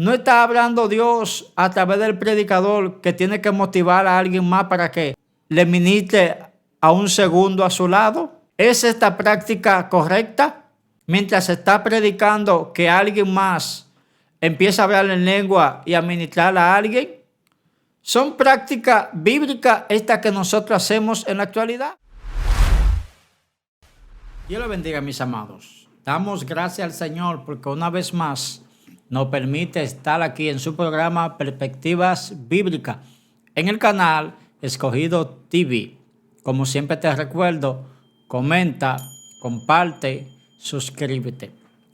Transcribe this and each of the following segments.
¿No está hablando Dios a través del predicador que tiene que motivar a alguien más para que le ministre a un segundo a su lado? ¿Es esta práctica correcta? Mientras se está predicando, que alguien más empieza a hablar en lengua y a ministrar a alguien. ¿Son prácticas bíblicas estas que nosotros hacemos en la actualidad? Dios le bendiga, mis amados. Damos gracias al Señor porque una vez más nos permite estar aquí en su programa Perspectivas Bíblicas en el canal Escogido TV. Como siempre te recuerdo, comenta, comparte, suscríbete.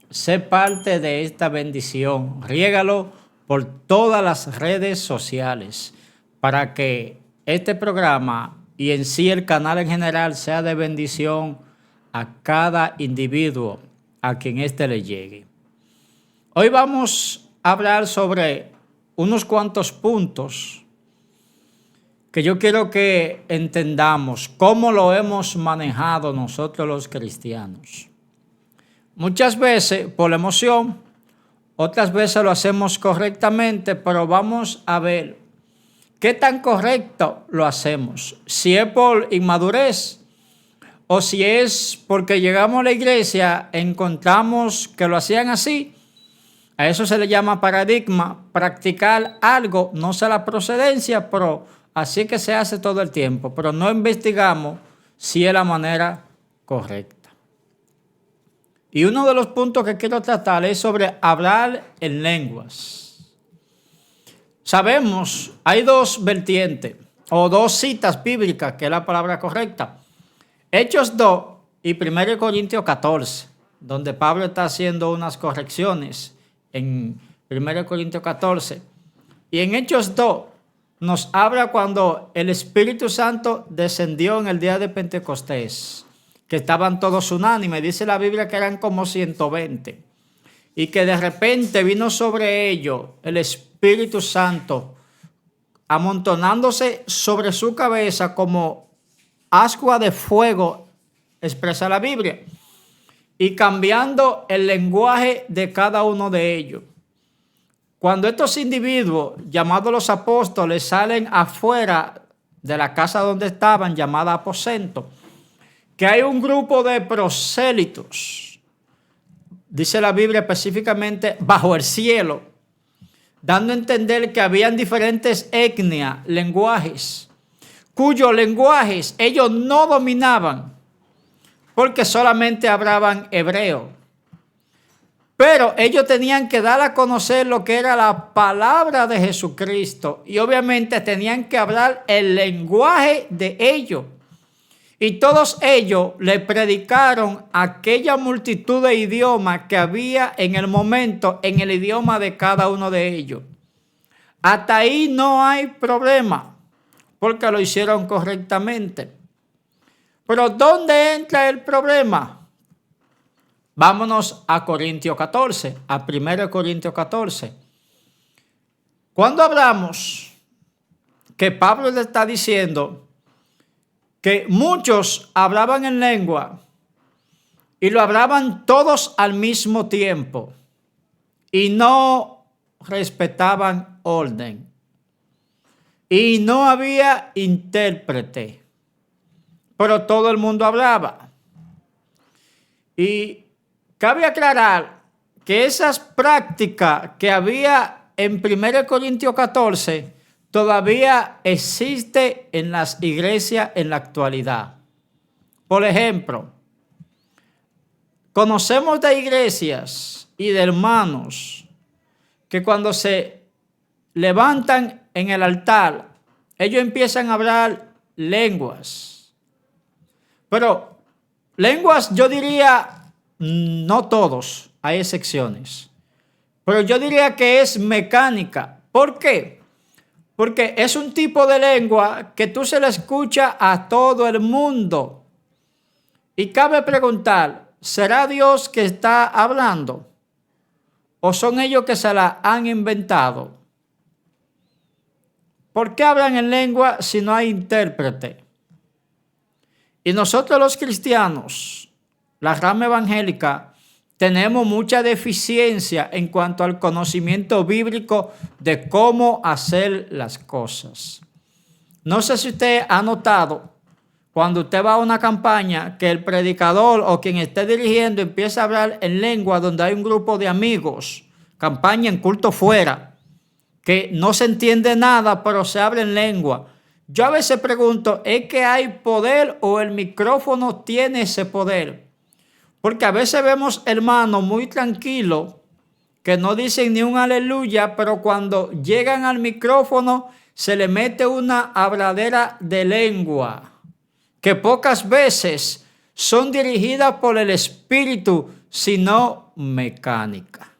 Sé parte de esta bendición. Riégalo por todas las redes sociales para que este programa y en sí el canal en general sea de bendición a cada individuo a quien éste le llegue. Hoy vamos a hablar sobre unos cuantos puntos que yo quiero que entendamos cómo lo hemos manejado nosotros los cristianos. Muchas veces por la emoción, otras veces lo hacemos correctamente, pero vamos a ver qué tan correcto lo hacemos. Si es por inmadurez o si es porque llegamos a la iglesia, encontramos que lo hacían así. A eso se le llama paradigma, practicar algo, no sé la procedencia, pero así que se hace todo el tiempo, pero no investigamos si es la manera correcta. Y uno de los puntos que quiero tratar es sobre hablar en lenguas. Sabemos, hay dos vertientes o dos citas bíblicas, que es la palabra correcta. Hechos 2 y 1 Corintios 14, donde Pablo está haciendo unas correcciones en 1 Corintios 14. Y en Hechos 2 nos habla cuando el Espíritu Santo descendió en el día de Pentecostés, que estaban todos unánimes. Dice la Biblia que eran como 120. Y que de repente vino sobre ellos el Espíritu Santo, amontonándose sobre su cabeza como ascua de fuego, expresa la Biblia, y cambiando el lenguaje de cada uno de ellos. Cuando estos individuos, llamados los apóstoles, salen afuera de la casa donde estaban, llamada aposento, que hay un grupo de prosélitos, dice la Biblia específicamente, bajo el cielo, dando a entender que habían diferentes etnias, lenguajes, cuyos lenguajes ellos no dominaban, porque solamente hablaban hebreo. Pero ellos tenían que dar a conocer lo que era la palabra de Jesucristo, y obviamente tenían que hablar el lenguaje de ellos. Y todos ellos le predicaron a aquella multitud de idiomas que había en el momento en el idioma de cada uno de ellos. Hasta ahí no hay problema, porque lo hicieron correctamente. Pero ¿dónde entra el problema? Vámonos a Corintios 14, a 1 Corintios 14. Cuando hablamos que Pablo le está diciendo que muchos hablaban en lengua y lo hablaban todos al mismo tiempo y no respetaban orden y no había intérprete, pero todo el mundo hablaba. Y cabe aclarar que esas prácticas que había en 1 Corintios 14 todavía existe en las iglesias en la actualidad. Por ejemplo, conocemos de iglesias y de hermanos que cuando se levantan en el altar, ellos empiezan a hablar lenguas. Pero lenguas, yo diría, no todos, hay excepciones. Pero yo diría que es mecánica. ¿Por qué? Porque es un tipo de lengua que tú se la escucha a todo el mundo. Y cabe preguntar, ¿será Dios que está hablando? ¿O son ellos que se la han inventado? ¿Por qué hablan en lengua si no hay intérprete? Y nosotros los cristianos, la rama evangélica, tenemos mucha deficiencia en cuanto al conocimiento bíblico de cómo hacer las cosas. No sé si usted ha notado, cuando usted va a una campaña, que el predicador o quien esté dirigiendo empieza a hablar en lengua donde hay un grupo de amigos, campaña en culto fuera, que no se entiende nada, pero se habla en lengua. Yo a veces pregunto, ¿es que hay poder o el micrófono tiene ese poder? Porque a veces vemos hermanos muy tranquilos que no dicen ni un aleluya, pero cuando llegan al micrófono se le mete una habladera de lengua que pocas veces son dirigidas por el Espíritu, sino mecánica.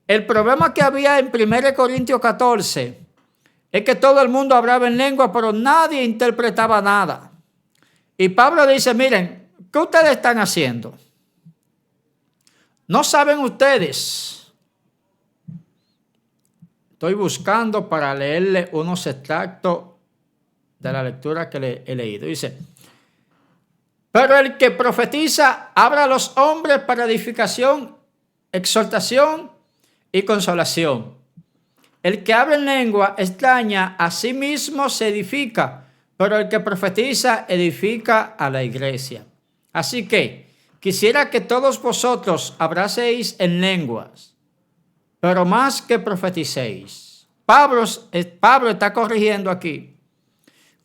El problema que había en 1 Corintios 14 es que todo el mundo hablaba en lengua, pero nadie interpretaba nada. Y Pablo dice, miren, ¿qué ustedes están haciendo? ¿No saben ustedes? Estoy buscando para leerle unos extractos de la lectura que le he leído. Dice, pero el que profetiza habla a los hombres para edificación, exhortación y consolación. El que habla en lengua extraña a sí mismo se edifica, pero el que profetiza edifica a la iglesia. Así que quisiera que todos vosotros hablaseis en lenguas, pero más que profeticéis. Pablo está corrigiendo aquí.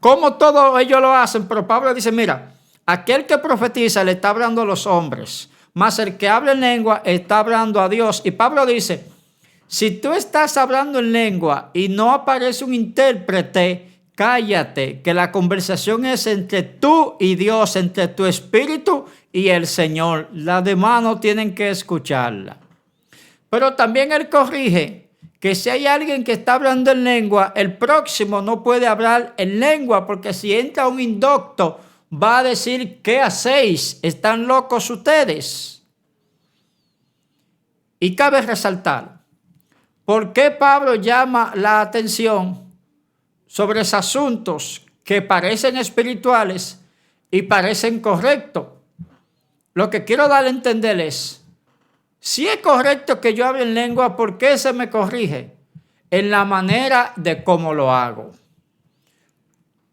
Como todos ellos lo hacen, pero Pablo dice, mira, aquel que profetiza le está hablando a los hombres, más el que habla en lengua está hablando a Dios. Y Pablo dice, si tú estás hablando en lengua y no aparece un intérprete, cállate, que la conversación es entre tú y Dios, entre tu espíritu y el Señor. Las demás no tienen que escucharla. Pero también él corrige que si hay alguien que está hablando en lengua, el próximo no puede hablar en lengua, porque si entra un indocto, va a decir, ¿qué hacéis? ¿Están locos ustedes? Y cabe resaltar, ¿por qué Pablo llama la atención sobre esos asuntos que parecen espirituales y parecen correctos? Lo que quiero dar a entender es, si es correcto que yo hable en lengua, ¿por qué se me corrige? En la manera de cómo lo hago.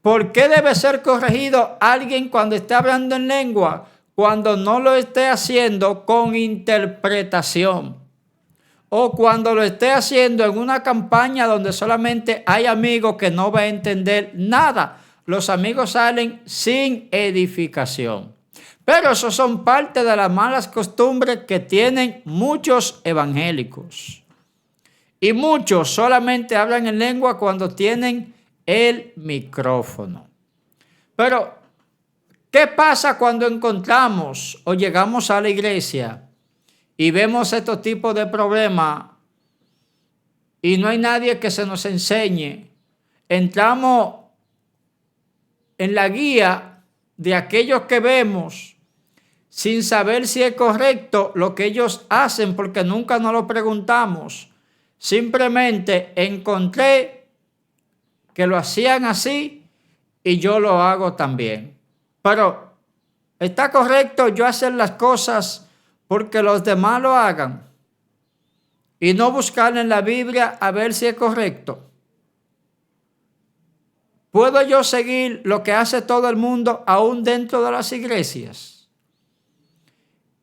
¿Por qué debe ser corregido alguien cuando esté hablando en lengua, cuando no lo esté haciendo con interpretación? O cuando lo esté haciendo en una campaña donde solamente hay amigos que no van a entender nada. Los amigos salen sin edificación. Pero eso son parte de las malas costumbres que tienen muchos evangélicos. Y muchos solamente hablan en lengua cuando tienen el micrófono. Pero, ¿qué pasa cuando encontramos o llegamos a la iglesia y vemos estos tipos de problemas y no hay nadie que se nos enseñe? Entramos en la guía de aquellos que vemos sin saber si es correcto lo que ellos hacen, porque nunca nos lo preguntamos. Simplemente encontré que lo hacían así y yo lo hago también. Pero ¿está correcto yo hacer las cosas porque los demás lo hagan y no buscar en la Biblia a ver si es correcto? ¿Puedo yo seguir lo que hace todo el mundo aún dentro de las iglesias?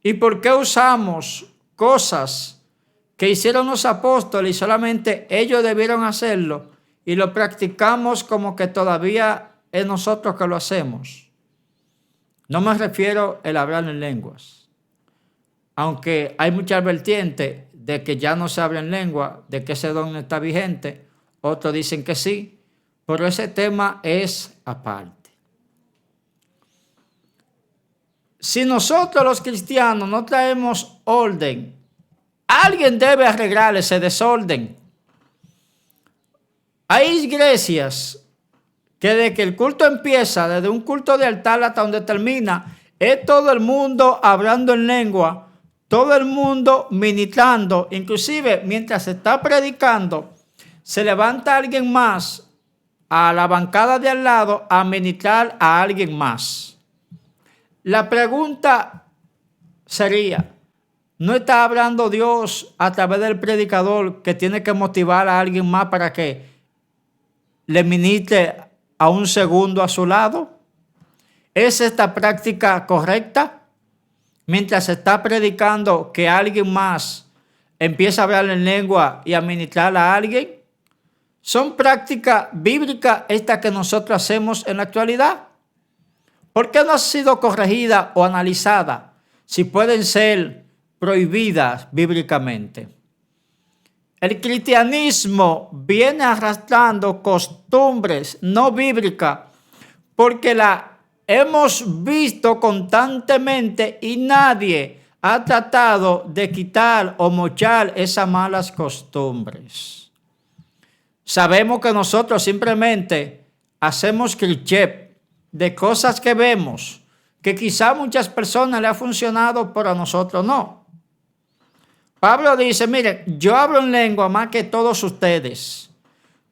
¿Y por qué usamos cosas que hicieron los apóstoles y solamente ellos debieron hacerlo y lo practicamos como que todavía es nosotros que lo hacemos? No me refiero al hablar en lenguas, aunque hay muchas vertientes de que ya no se habla en lengua, de que ese don no está vigente, otros dicen que sí, pero ese tema es aparte. Si nosotros los cristianos no traemos orden, alguien debe arreglar ese desorden. Hay iglesias que desde que el culto empieza, desde un culto de altar hasta donde termina, es todo el mundo hablando en lengua, todo el mundo ministrando, inclusive mientras se está predicando, se levanta alguien más a la bancada de al lado a ministrar a alguien más. La pregunta sería, No está hablando Dios a través del predicador que tiene que motivar a alguien más para que le ministre a un segundo a su lado. ¿Es esta práctica correcta? Mientras se está predicando, que alguien más empieza a hablar en lengua y a ministrar a alguien. ¿Son prácticas bíblicas estas que nosotros hacemos en la actualidad? ¿Por qué no ha sido corregida o analizada si pueden ser prohibidas bíblicamente? El cristianismo viene arrastrando costumbres no bíblicas porque la hemos visto constantemente y nadie ha tratado de quitar o mochar esas malas costumbres. Sabemos que nosotros simplemente hacemos cliché de cosas que vemos, que quizá a muchas personas le ha funcionado, pero a nosotros no. Pablo dice, mire, yo hablo en lengua más que todos ustedes,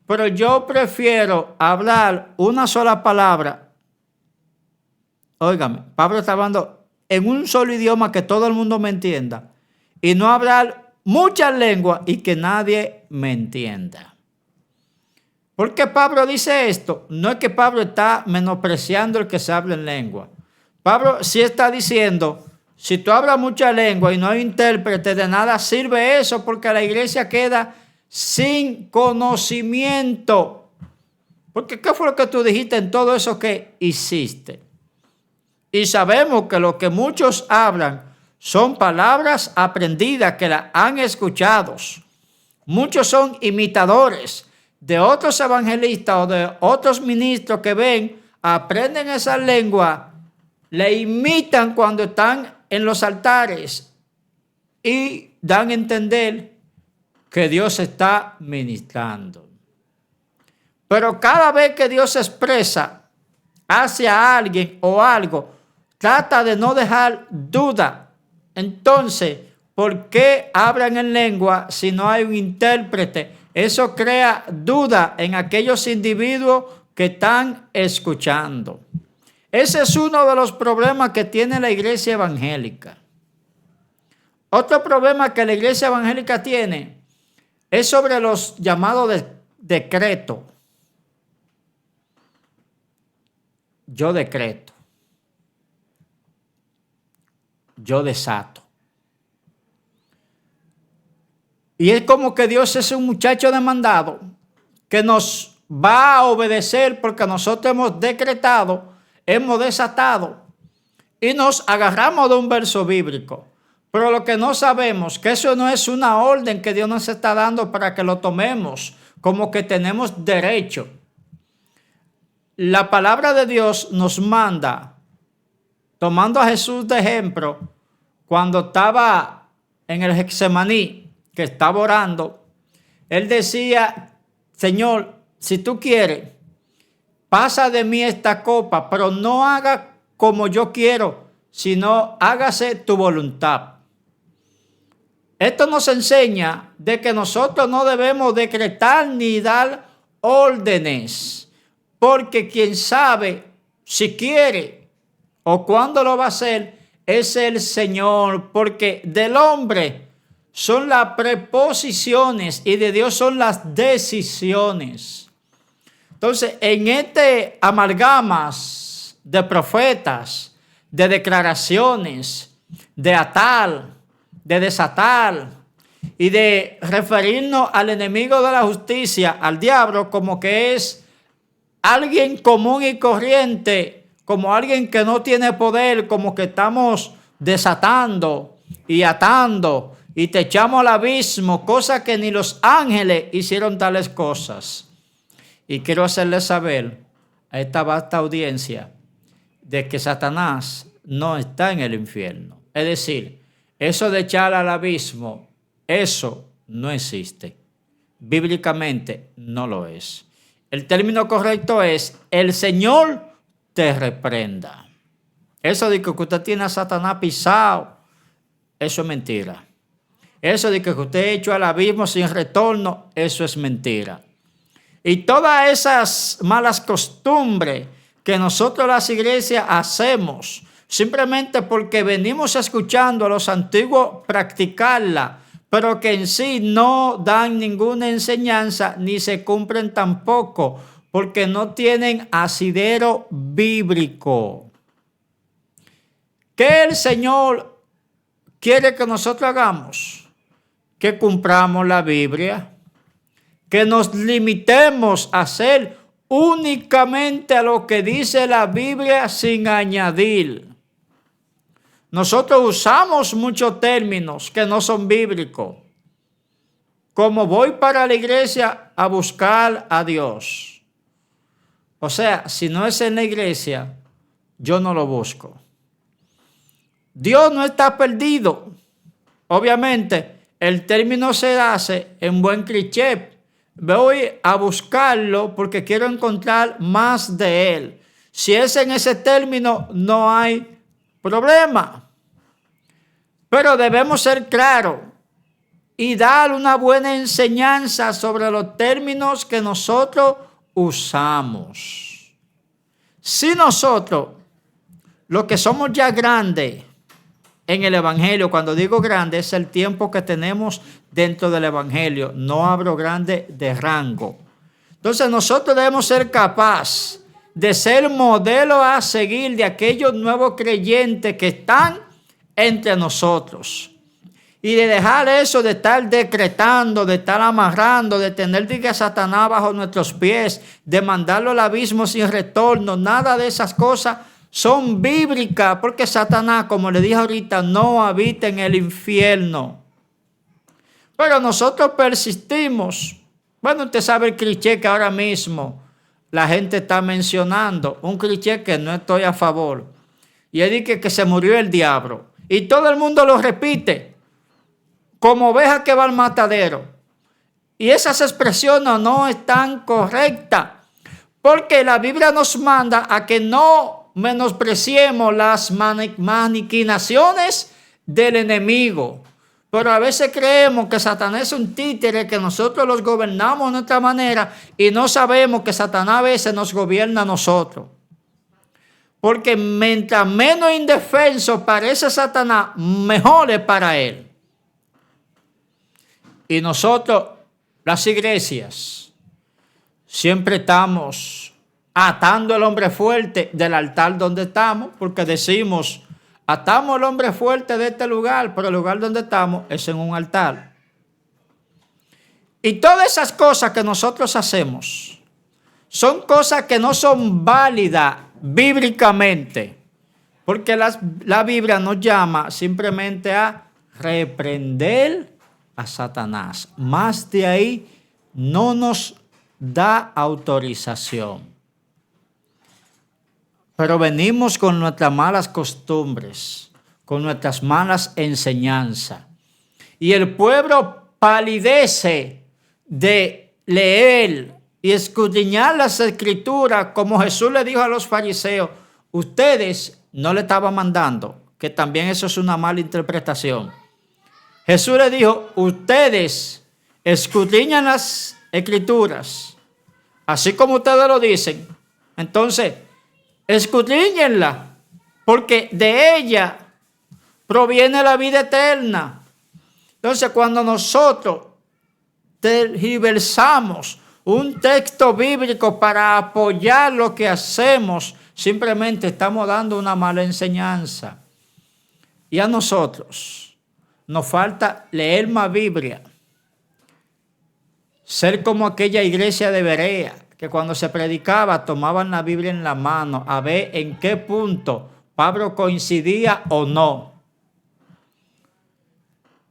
pero yo prefiero hablar una sola palabra. Óigame, Pablo está hablando en un solo idioma que todo el mundo me entienda y no hablar muchas lenguas y que nadie me entienda. ¿Por qué Pablo dice esto? No es que Pablo está menospreciando el que se habla en lengua. Pablo sí está diciendo, si tú hablas mucha lengua y no hay intérprete, de nada sirve eso porque la iglesia queda sin conocimiento. Porque ¿qué fue lo que tú dijiste en todo eso que hiciste? Y sabemos que lo que muchos hablan son palabras aprendidas que las han escuchado. Muchos son imitadores de otros evangelistas o de otros ministros que ven, aprenden esa lengua, le imitan cuando están en los altares y dan a entender que Dios está ministrando. Pero cada vez que Dios se expresa hacia alguien o algo, trata de no dejar duda. Entonces, ¿por qué hablan en lengua si no hay un intérprete? Eso crea duda en aquellos individuos que están escuchando. Ese es uno de los problemas que tiene la iglesia evangélica. Otro problema que la iglesia evangélica tiene es sobre los llamados decretos. Yo decreto. Yo desato. Y es como que Dios es un muchacho demandado que nos va a obedecer porque nosotros hemos decretado, hemos desatado y nos agarramos de un verso bíblico. Pero lo que no sabemos, que eso no es una orden que Dios nos está dando para que lo tomemos como que tenemos derecho. La palabra de Dios nos manda, tomando a Jesús de ejemplo, cuando estaba en el Getsemaní, que estaba orando, él decía, Señor, si tú quieres, pasa de mí esta copa, pero no haga como yo quiero, sino hágase tu voluntad. Esto nos enseña de que nosotros no debemos decretar ni dar órdenes, porque quien sabe si quiere o cuándo lo va a hacer es el Señor, porque del hombre son las preposiciones y de Dios son las decisiones. Entonces, en este amalgamas de profetas, de declaraciones, de atar, de desatar y de referirnos al enemigo de la justicia, al diablo, como que es alguien común y corriente, como alguien que no tiene poder, como que estamos desatando y atando y te echamos al abismo, cosa que ni los ángeles hicieron tales cosas. Y quiero hacerles saber a esta vasta audiencia de que Satanás no está en el infierno. Es decir, eso de echar al abismo, eso no existe. Bíblicamente no lo es. El término correcto es, el Señor te reprenda. Eso de que usted tiene a Satanás pisado, eso es mentira. Eso de que usted echó al abismo sin retorno, eso es mentira. Y todas esas malas costumbres que nosotros las iglesias hacemos simplemente porque venimos escuchando a los antiguos practicarla, pero que en sí no dan ninguna enseñanza ni se cumplen tampoco, porque no tienen asidero bíblico. ¿Qué el Señor quiere que nosotros hagamos? Que cumplamos la Biblia, que nos limitemos a hacer únicamente a lo que dice la Biblia sin añadir. Nosotros usamos muchos términos que no son bíblicos, como voy para la iglesia a buscar a Dios. O sea, si no es en la iglesia, yo no lo busco. Dios no está perdido. Obviamente, el término se hace en buen cliché. Voy a buscarlo porque quiero encontrar más de Él. Si es en ese término, no hay problema. Pero debemos ser claros y dar una buena enseñanza sobre los términos que nosotros usamos. Si nosotros, los que somos ya grandes en el Evangelio, cuando digo grande es el tiempo que tenemos dentro del Evangelio, no hablo grande de rango. Entonces nosotros debemos ser capaces de ser modelo a seguir de aquellos nuevos creyentes que están entre nosotros. Y de dejar eso de estar decretando, de estar amarrando, de tener a Satanás bajo nuestros pies, de mandarlo al abismo sin retorno, nada de esas cosas son bíblicas, porque Satanás, como le dije ahorita, no habita en el infierno. Pero nosotros persistimos. Bueno, usted sabe el cliché que ahora mismo la gente está mencionando, un cliché que no estoy a favor. Y él dice que se murió el diablo. Y todo el mundo lo repite, como oveja que va al matadero. Y esas expresiones no están correctas, porque la Biblia nos manda a que no menospreciemos las maquinaciones del enemigo. Pero a veces creemos que Satanás es un títere, que nosotros los gobernamos de nuestra manera y no sabemos que Satanás a veces nos gobierna a nosotros. Porque mientras menos indefenso parece Satanás, mejor es para él. Y nosotros, las iglesias, siempre estamos atando al hombre fuerte del altar donde estamos, porque decimos, atamos al hombre fuerte de este lugar, pero el lugar donde estamos es en un altar. Y todas esas cosas que nosotros hacemos son cosas que no son válidas bíblicamente, porque la Biblia nos llama simplemente a reprender a Satanás. Más de ahí no nos da autorización. Pero venimos con nuestras malas costumbres, con nuestras malas enseñanzas. Y el pueblo palidece de leer y escudriñar las escrituras, como Jesús le dijo a los fariseos. Ustedes no le estaban mandando, que también eso es una mala interpretación. Jesús le dijo, ustedes escudriñan las escrituras, así como ustedes lo dicen. Entonces, escudriñenla, porque de ella proviene la vida eterna. Entonces, cuando nosotros tergiversamos un texto bíblico para apoyar lo que hacemos, simplemente estamos dando una mala enseñanza. Y a nosotros nos falta leer más Biblia, ser como aquella iglesia de Berea, que cuando se predicaba tomaban la Biblia en la mano a ver en qué punto Pablo coincidía o no.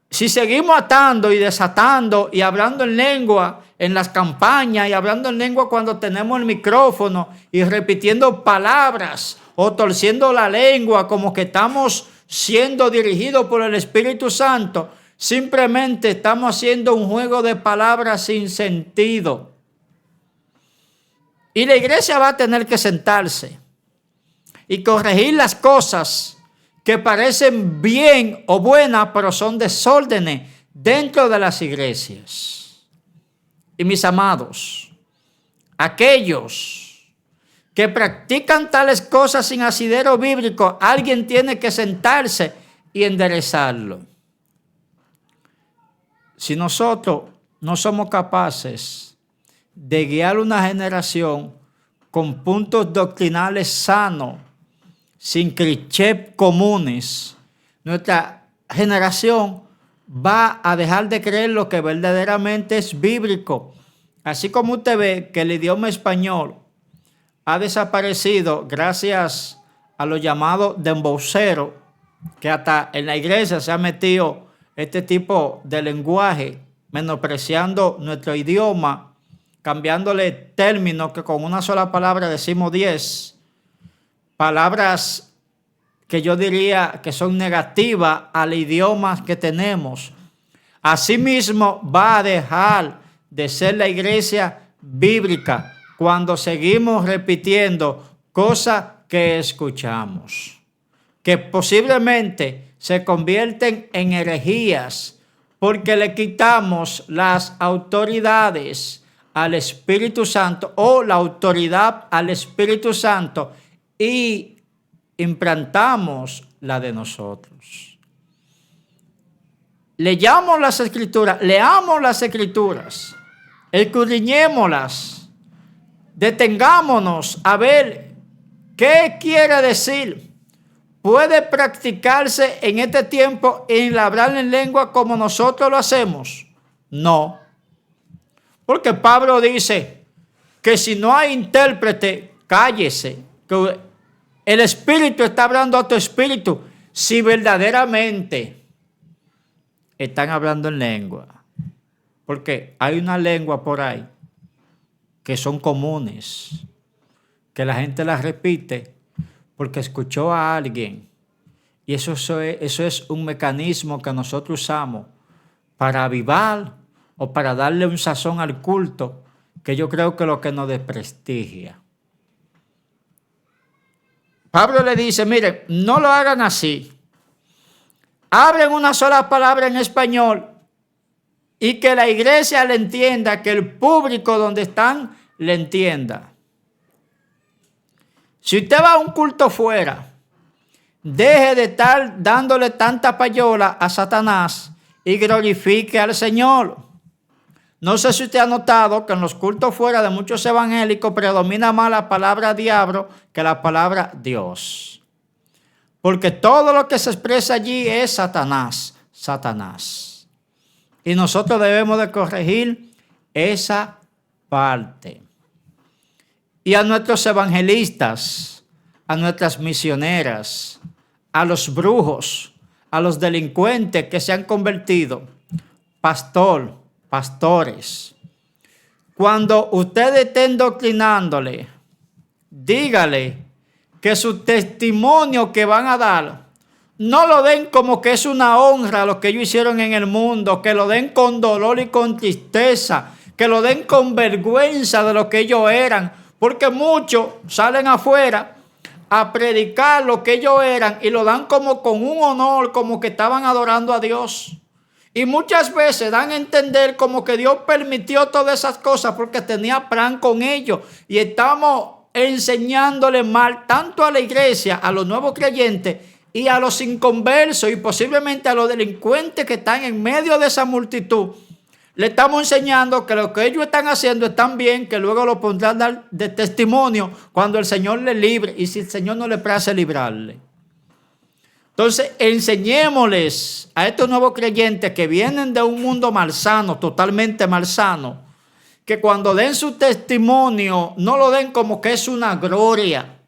Si seguimos atando y desatando y hablando en lengua en las campañas y hablando en lengua cuando tenemos el micrófono y repitiendo palabras o torciendo la lengua como que estamos siendo dirigidos por el Espíritu Santo, simplemente estamos haciendo un juego de palabras sin sentido. Y la iglesia va a tener que sentarse y corregir las cosas que parecen bien o buenas, pero son desórdenes dentro de las iglesias. Y mis amados, aquellos que practican tales cosas sin asidero bíblico, alguien tiene que sentarse y enderezarlo. Si nosotros no somos capaces de guiar una generación con puntos doctrinales sanos, sin clichés comunes, nuestra generación va a dejar de creer lo que verdaderamente es bíblico. Así como usted ve que el idioma español ha desaparecido gracias a los llamados demboceros, que hasta en la iglesia se ha metido este tipo de lenguaje, menospreciando nuestro idioma, cambiándole términos que con una sola palabra decimos 10, palabras que yo diría que son negativas al idioma que tenemos. Asimismo, va a dejar de ser la iglesia bíblica cuando seguimos repitiendo cosas que escuchamos, que posiblemente se convierten en herejías porque le quitamos las autoridades al Espíritu Santo o la autoridad al Espíritu Santo y implantamos la de nosotros. Leamos las Escrituras, escudriñémoslas, detengámonos a ver qué quiere decir. ¿Puede practicarse en este tiempo el hablar en lengua como nosotros lo hacemos? No. Porque Pablo dice que si no hay intérprete, cállese. Que el Espíritu está hablando a tu espíritu. Si verdaderamente están hablando en lengua. Porque hay una lengua por ahí que son comunes, que la gente las repite porque escuchó a alguien. Y eso es un mecanismo que nosotros usamos para avivar o para darle un sazón al culto, que yo creo que es lo que nos desprestigia. Pablo le dice, miren, no lo hagan así. Hablen una sola palabra en español y que la iglesia le entienda, que el público donde están le entienda. Si usted va a un culto fuera, deje de estar dándole tanta payola a Satanás y glorifique al Señor. No sé si usted ha notado que en los cultos fuera de muchos evangélicos predomina más la palabra diablo que la palabra Dios. Porque todo lo que se expresa allí es Satanás, Satanás. Y nosotros debemos de corregir esa parte. Y a nuestros evangelistas, a nuestras misioneras, a los brujos, a los delincuentes que se han convertido, pastores, cuando ustedes estén doctrinándole, dígale que su testimonio que van a dar, no lo den como que es una honra lo que ellos hicieron en el mundo, que lo den con dolor y con tristeza, que lo den con vergüenza de lo que ellos eran, porque muchos salen afuera a predicar lo que ellos eran y lo dan como con un honor, como que estaban adorando a Dios. Y muchas veces dan a entender como que Dios permitió todas esas cosas porque tenía plan con ellos. Y estamos enseñándole mal tanto a la iglesia, a los nuevos creyentes y a los inconversos y posiblemente a los delincuentes que están en medio de esa multitud. Le estamos enseñando que lo que ellos están haciendo están bien, que luego lo pondrán de testimonio cuando el Señor les libre y si el Señor no le place librarle. Entonces, enseñémosles a estos nuevos creyentes que vienen de un mundo malsano, totalmente malsano, que cuando den su testimonio no lo den como que es una gloria,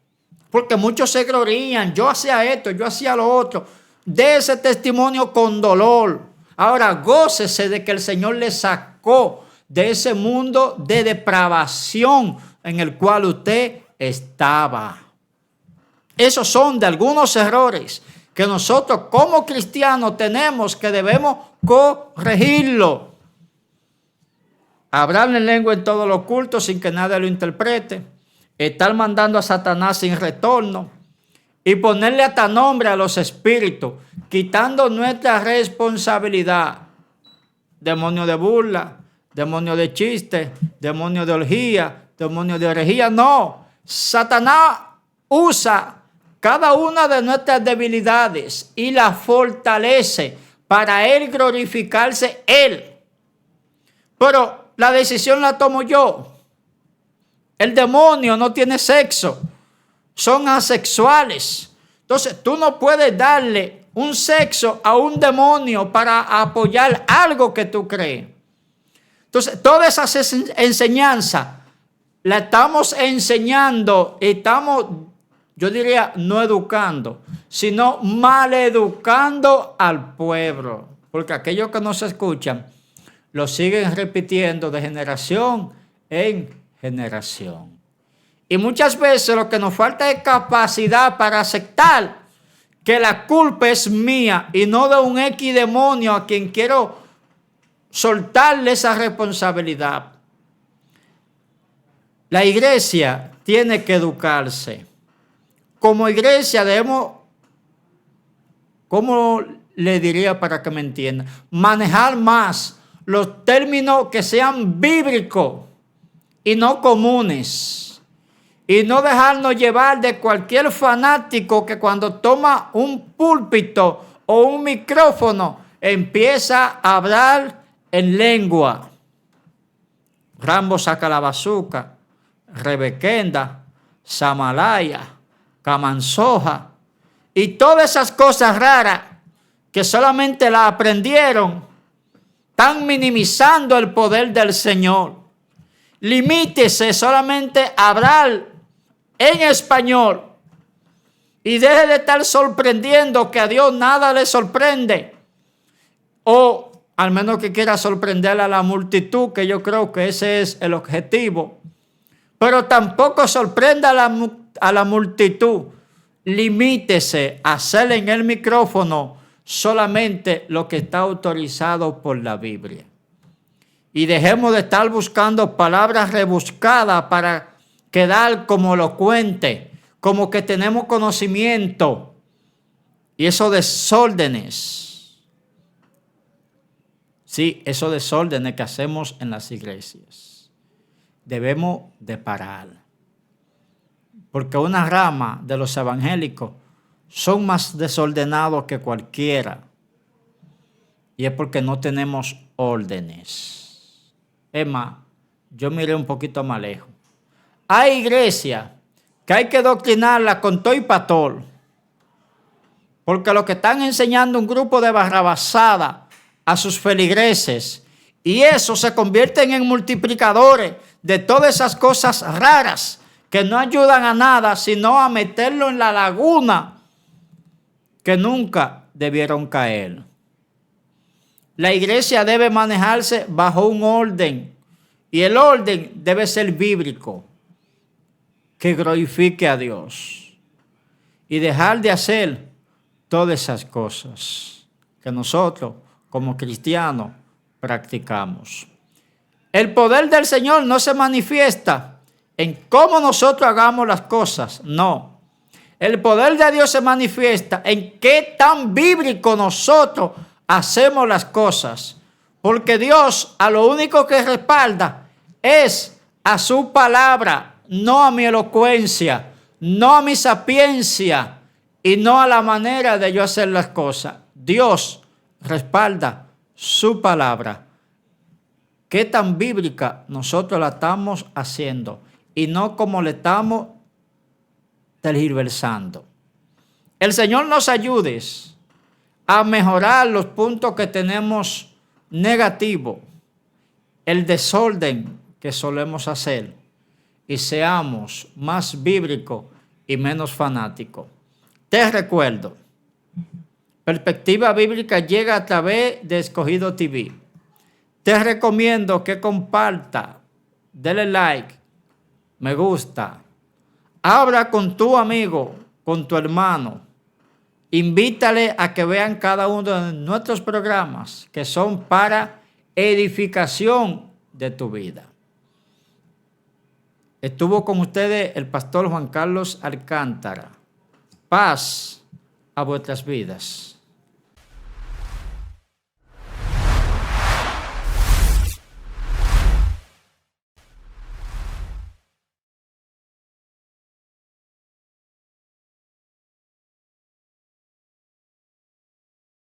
porque muchos se glorían, yo hacía esto, yo hacía lo otro. De ese testimonio con dolor. Ahora gócese de que el Señor le sacó de ese mundo de depravación en el cual usted estaba. Esos son de algunos errores que nosotros como cristianos debemos corregirlo. Hablar en lengua en todos los cultos sin que nadie lo interprete. Estar mandando a Satanás sin retorno. Y ponerle hasta nombre a los espíritus, quitando nuestra responsabilidad. Demonio de burla, demonio de chiste, demonio de orgía, demonio de herejía. No, Satanás usa cada una de nuestras debilidades y la fortalece para él glorificarse él. Pero la decisión la tomo yo. El demonio no tiene sexo. Son asexuales. Entonces tú no puedes darle un sexo a un demonio para apoyar algo que tú crees. Entonces todas esas enseñanzas la estamos enseñando y estamos, yo diría, no educando, sino maleducando al pueblo. Porque aquellos que no se escuchan lo siguen repitiendo de generación en generación. Y muchas veces lo que nos falta es capacidad para aceptar que la culpa es mía y no de un X demonio a quien quiero soltarle esa responsabilidad. La iglesia tiene que educarse. Como iglesia debemos, ¿cómo le diría para que me entiendan? Manejar más los términos que sean bíblicos y no comunes. Y no dejarnos llevar de cualquier fanático que cuando toma un púlpito o un micrófono empieza a hablar en lengua. Rambo saca la bazuca, Rebequenda, Samalaya, Camansoja y todas esas cosas raras que solamente la aprendieron, están minimizando el poder del Señor. Limítese solamente a hablar en español y deje de estar sorprendiendo que a Dios nada le sorprende, o al menos que quiera sorprender a la multitud, que yo creo que ese es el objetivo, pero tampoco sorprenda a la multitud. Limítese a hacer en el micrófono solamente lo que está autorizado por la Biblia. Y dejemos de estar buscando palabras rebuscadas para quedar como elocuente, como que tenemos conocimiento. Y esos desórdenes, sí, esos desórdenes que hacemos en las iglesias, debemos de parar. Porque una rama de los evangélicos son más desordenados que cualquiera. Y es porque no tenemos órdenes. Es más, yo miré un poquito más lejos. Hay iglesias que hay que doctrinarlas con todo y pastor, porque lo que están enseñando un grupo de barrabasada a sus feligreses, y eso se convierten en multiplicadores de todas esas cosas raras que no ayudan a nada, sino a meterlo en la laguna que nunca debieron caer. La iglesia debe manejarse bajo un orden, y el orden debe ser bíblico, que glorifique a Dios, y dejar de hacer todas esas cosas que nosotros como cristianos practicamos. El poder del Señor no se manifiesta en cómo nosotros hagamos las cosas, no. El poder de Dios se manifiesta en qué tan bíblico nosotros hacemos las cosas, porque Dios a lo único que respalda es a su palabra, no a mi elocuencia, no a mi sapiencia y no a la manera de yo hacer las cosas. Dios respalda su palabra. ¿Qué tan bíblica nosotros la estamos haciendo? Y no como le estamos tergiversando. El Señor nos ayude a mejorar los puntos que tenemos negativos, el desorden que solemos hacer, y seamos más bíblicos y menos fanáticos. Te recuerdo, Perspectiva Bíblica llega a través de Escogido TV. Te recomiendo que comparta, dele like, me gusta, habla con tu amigo, con tu hermano, invítale a que vean cada uno de nuestros programas que son para edificación de tu vida. Estuvo con ustedes el pastor Juan Carlos Alcántara. Paz a vuestras vidas.